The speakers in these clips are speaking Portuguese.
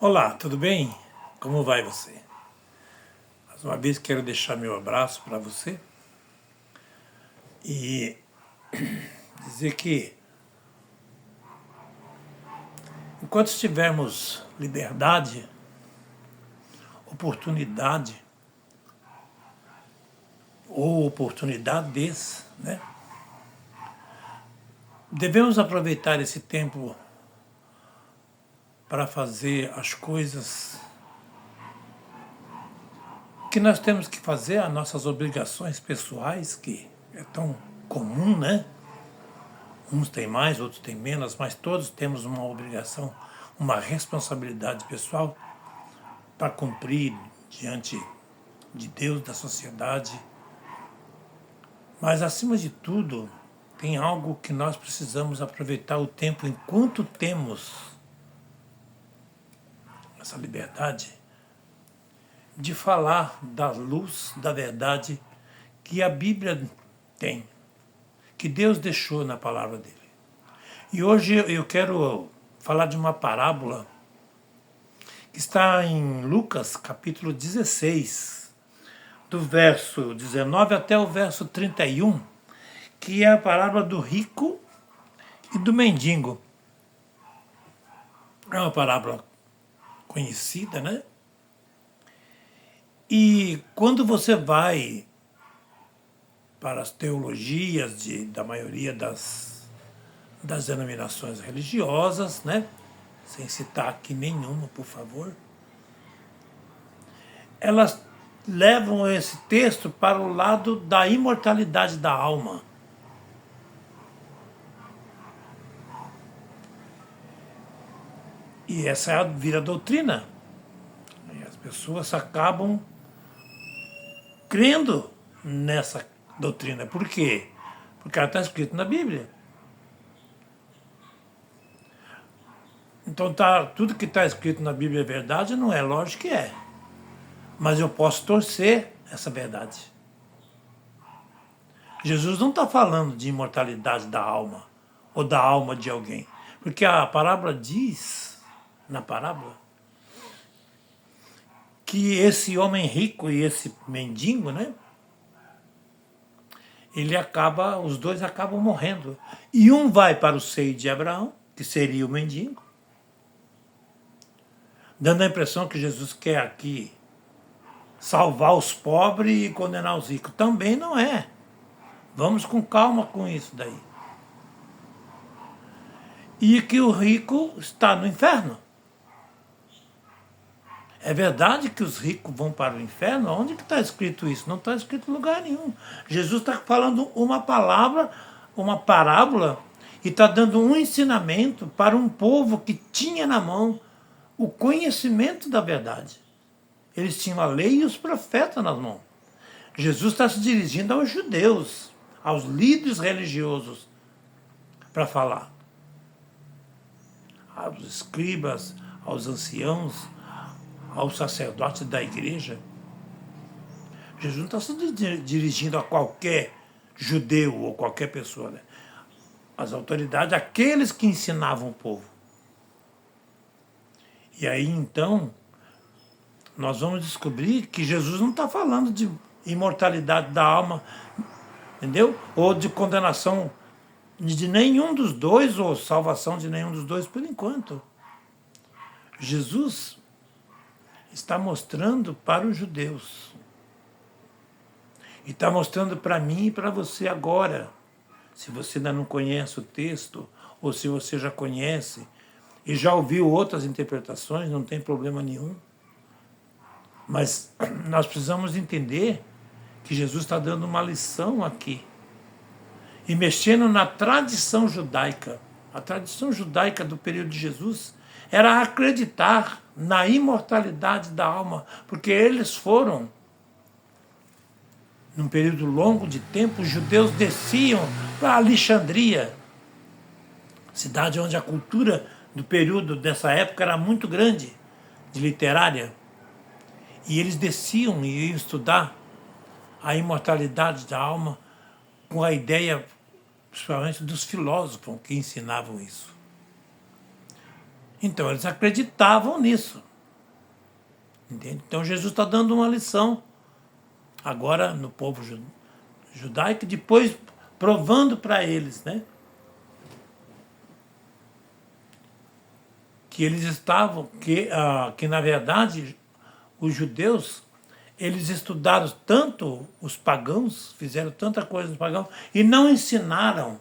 Olá, tudo bem? Como vai você? Mais uma vez quero deixar meu abraço para você e dizer que enquanto tivermos liberdade, oportunidade ou oportunidades, né, devemos aproveitar esse tempo para fazer as coisas que nós temos que fazer, as nossas obrigações pessoais, que é tão comum, né? Uns têm mais, outros têm menos, mas todos temos uma obrigação, uma responsabilidade pessoal para cumprir diante de Deus, da sociedade. Mas, acima de tudo, tem algo que nós precisamos aproveitar o tempo enquanto temos essa liberdade de falar da luz, da verdade que a Bíblia tem, que Deus deixou na palavra dele. E hoje eu quero falar de uma parábola que está em Lucas, capítulo 16, do verso 19 até o verso 31, que é a parábola do rico e do mendigo. É uma parábola conhecida, né? E quando você vai para as teologias da maioria das denominações religiosas, né? Sem citar aqui nenhuma, por favor, elas levam esse texto para o lado da imortalidade da alma. E essa vira a doutrina. E as pessoas acabam crendo nessa doutrina. Por quê? Porque ela está escrito na Bíblia. Então tudo que está escrito na Bíblia é verdade? Não é, lógico que é. Mas eu posso torcer essa verdade. Jesus não está falando de imortalidade da alma ou da alma de alguém. Porque a parábola diz, na parábola, que esse homem rico e esse mendigo, né? Os dois acabam morrendo. E um vai para o seio de Abraão, que seria o mendigo, dando a impressão que Jesus quer aqui salvar os pobres e condenar os ricos. Também não é. Vamos com calma com isso daí. E que o rico está no inferno. É verdade que os ricos vão para o inferno? Onde que está escrito isso? Não está escrito em lugar nenhum. Jesus está falando uma palavra, uma parábola, e está dando um ensinamento para um povo que tinha na mão o conhecimento da verdade. Eles tinham a lei e os profetas nas mãos. Jesus está se dirigindo aos judeus, aos líderes religiosos, para falar. Aos escribas, aos anciãos, aos sacerdotes da igreja. Jesus não está se dirigindo a qualquer judeu ou qualquer pessoa, né? As autoridades, aqueles que ensinavam o povo. E aí, então, nós vamos descobrir que Jesus não está falando de imortalidade da alma, entendeu? Ou de condenação de nenhum dos dois, ou salvação de nenhum dos dois, por enquanto. Jesus está mostrando para os judeus. E está mostrando para mim e para você agora. Se você ainda não conhece o texto, ou se você já conhece e já ouviu outras interpretações, não tem problema nenhum. Mas nós precisamos entender que Jesus está dando uma lição aqui. E mexendo na tradição judaica. A tradição judaica do período de Jesus era acreditar na imortalidade da alma, porque eles foram, num período longo de tempo, os judeus desciam para Alexandria, cidade onde a cultura do período dessa época era muito grande, de literária, e eles desciam e iam estudar a imortalidade da alma com a ideia, principalmente dos filósofos que ensinavam isso. Então eles acreditavam nisso. Entende? Então Jesus está dando uma lição agora no povo judaico, depois provando para eles, né? Que eles estavam, que na verdade os judeus, eles estudaram tanto os pagãos, fizeram tanta coisa nos pagãos, e não ensinaram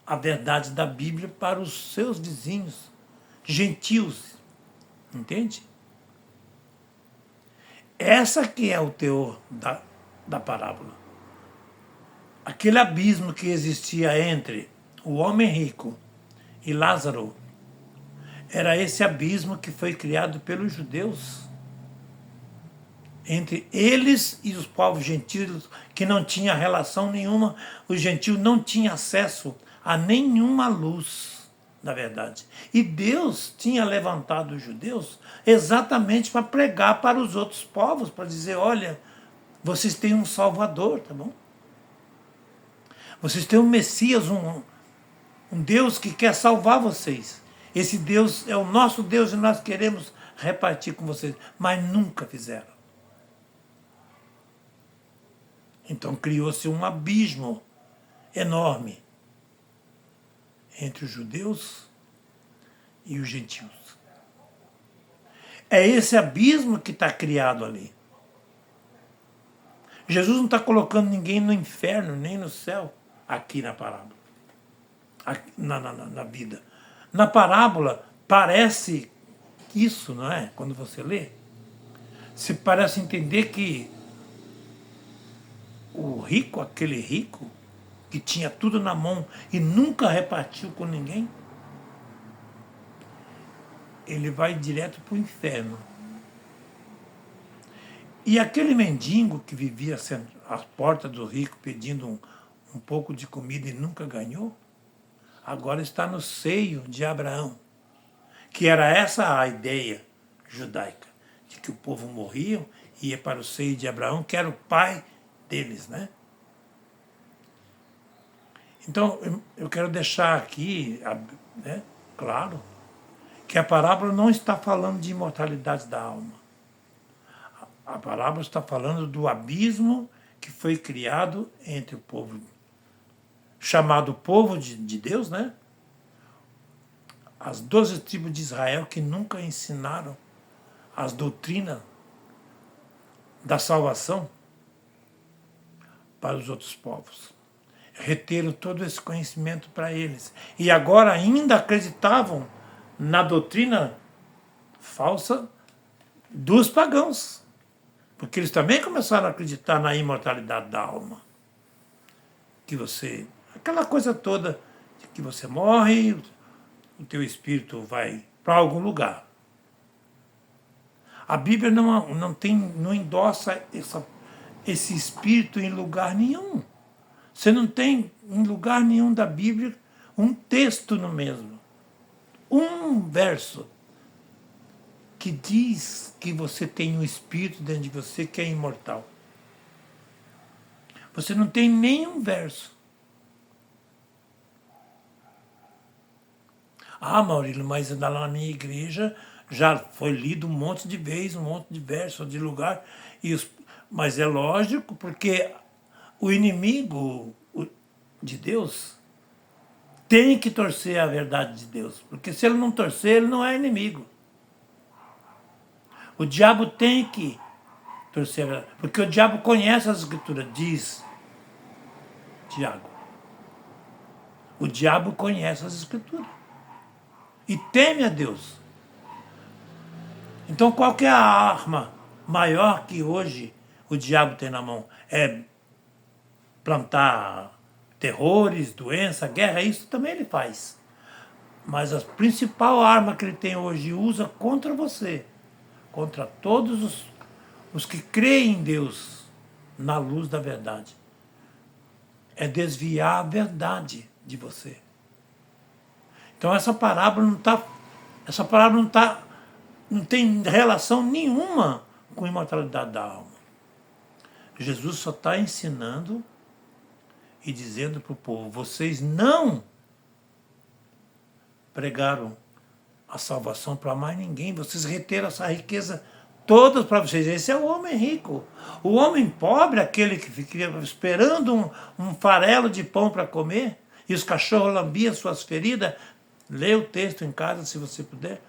a verdade da Bíblia para os seus vizinhos, gentios, entende? Essa que é o teor da parábola. Aquele abismo que existia entre o homem rico e Lázaro, era esse abismo que foi criado pelos judeus, entre eles e os povos gentios, que não tinha relação nenhuma, os gentios não tinham acesso a nenhuma luz, na verdade. E Deus tinha levantado os judeus exatamente para pregar para os outros povos, para dizer, olha, vocês têm um Salvador, tá bom? Vocês têm um Messias, um Deus que quer salvar vocês. Esse Deus é o nosso Deus e nós queremos repartir com vocês, mas nunca fizeram. Então criou-se um abismo enorme entre os judeus e os gentios. É esse abismo que está criado ali. Jesus não está colocando ninguém no inferno, nem no céu, aqui na parábola, aqui, na vida. Na parábola parece isso, não é? Quando você lê, você parece entender que o rico, aquele rico, que tinha tudo na mão e nunca repartiu com ninguém, ele vai direto para o inferno. E aquele mendigo que vivia às portas do rico pedindo um pouco de comida e nunca ganhou, agora está no seio de Abraão, que era essa a ideia judaica, de que o povo morria e ia para o seio de Abraão, que era o pai deles, né? Então, eu quero deixar aqui, né, claro, que a parábola não está falando de imortalidade da alma. A parábola está falando do abismo que foi criado entre o povo, chamado povo de Deus, né? As 12 tribos de Israel que nunca ensinaram as doutrinas da salvação para os outros povos. Reteram todo esse conhecimento para eles. E agora ainda acreditavam na doutrina falsa dos pagãos. Porque eles também começaram a acreditar na imortalidade da alma. Que você... aquela coisa toda de que você morre, o teu espírito vai para algum lugar. A Bíblia não endossa esse espírito em lugar nenhum. Você não tem em lugar nenhum da Bíblia um texto no mesmo. Um verso que diz que você tem um espírito dentro de você que é imortal. Você não tem nenhum verso. Ah, Maurílio, mas lá na minha igreja já foi lido um monte de vezes, um monte de versos, de lugar. Mas é lógico, porque o inimigo de Deus tem que torcer a verdade de Deus. Porque se ele não torcer, ele não é inimigo. O diabo tem que torcer a verdade. Porque o diabo conhece as escrituras, diz Tiago. O diabo conhece as escrituras. E teme a Deus. Então qual que é a arma maior que hoje o diabo tem na mão? É plantar terrores, doença, guerra, isso também ele faz. Mas a principal arma que ele tem hoje e usa contra você, contra todos os que creem em Deus na luz da verdade, é desviar a verdade de você. Então essa parábola não tem relação nenhuma com a imortalidade da alma. Jesus só está ensinando e dizendo para o povo, vocês não pregaram a salvação para mais ninguém, vocês reteram essa riqueza todas para vocês. Esse é o homem rico. O homem pobre, aquele que fica esperando um farelo de pão para comer, e os cachorros lambiam suas feridas. Lê o texto em casa, se você puder.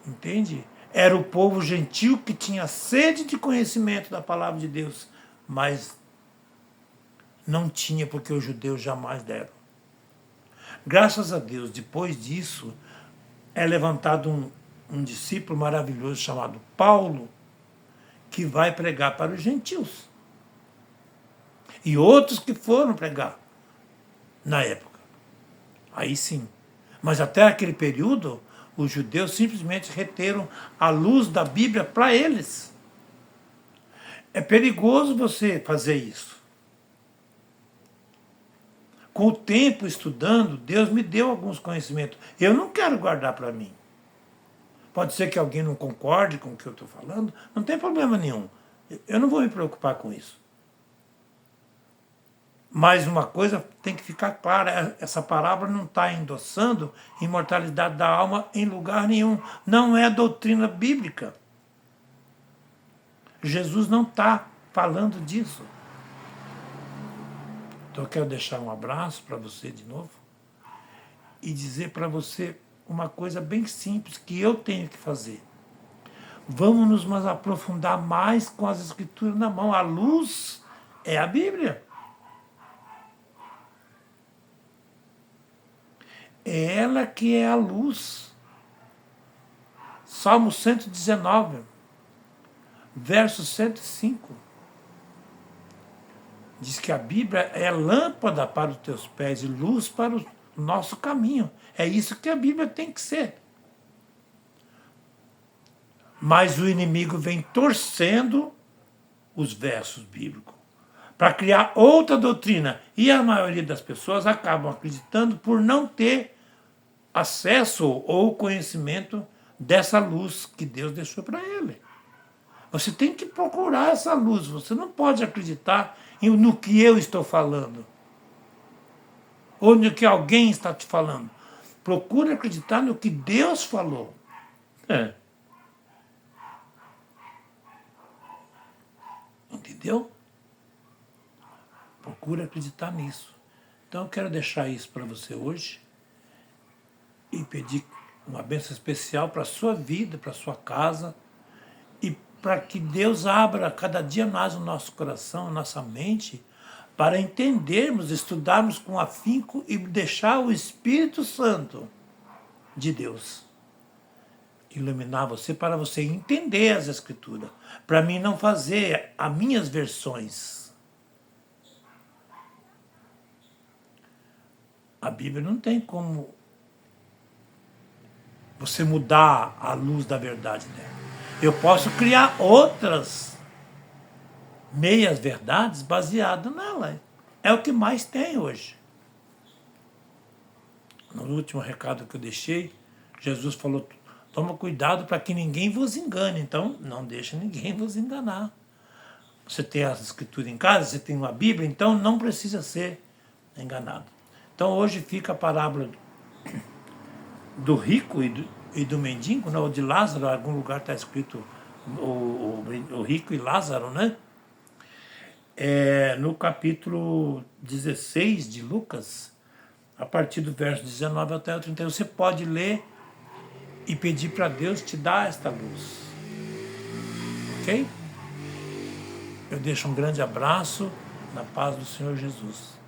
Entende? Era o povo gentil que tinha sede de conhecimento da palavra de Deus, mas não tinha, porque os judeus jamais deram. Graças a Deus, depois disso, é levantado um discípulo maravilhoso chamado Paulo, que vai pregar para os gentios. E outros que foram pregar na época. Aí sim. Mas até aquele período, os judeus simplesmente reteram a luz da Bíblia para eles. É perigoso você fazer isso. Com o tempo estudando, Deus me deu alguns conhecimentos. Eu não quero guardar para mim. Pode ser que alguém não concorde com o que eu estou falando, não tem problema nenhum. Eu não vou me preocupar com isso. Mas uma coisa tem que ficar clara, essa parábola não está endossando imortalidade da alma em lugar nenhum. Não é doutrina bíblica. Jesus não está falando disso. Então eu quero deixar um abraço para você de novo e dizer para você uma coisa bem simples que eu tenho que fazer. Vamos nos aprofundar mais com as Escrituras na mão. A luz é a Bíblia. É ela que é a luz. Salmo 119, verso 105. Diz que a Bíblia é lâmpada para os teus pés e luz para o nosso caminho. É isso que a Bíblia tem que ser. Mas o inimigo vem torcendo os versos bíblicos para criar outra doutrina. E a maioria das pessoas acabam acreditando por não ter acesso ou conhecimento dessa luz que Deus deixou para ele. Você tem que procurar essa luz. Você não pode acreditar no que eu estou falando. Ou no que alguém está te falando. Procure acreditar no que Deus falou. Entendeu? Procure acreditar nisso. Então eu quero deixar isso para você hoje e pedir uma bênção especial para a sua vida, para a sua casa, e para que Deus abra cada dia mais o nosso coração, a nossa mente, para entendermos, estudarmos com afinco e deixar o Espírito Santo de Deus iluminar você para você entender as Escrituras. Para mim não fazer as minhas versões. A Bíblia não tem como você mudar a luz da verdade dela. Eu posso criar outras meias verdades baseadas nela. É o que mais tem hoje. No último recado que eu deixei, Jesus falou: toma cuidado para que ninguém vos engane. Então, não deixe ninguém vos enganar. Você tem as Escrituras em casa, você tem uma Bíblia, então não precisa ser enganado. Então, hoje fica a parábola do rico e do mendigo, né? Ou de Lázaro, em algum lugar está escrito o rico e Lázaro, né? No capítulo 16 de Lucas, a partir do verso 19 até o 31, você pode ler e pedir para Deus te dar esta luz. Ok? Eu deixo um grande abraço na paz do Senhor Jesus.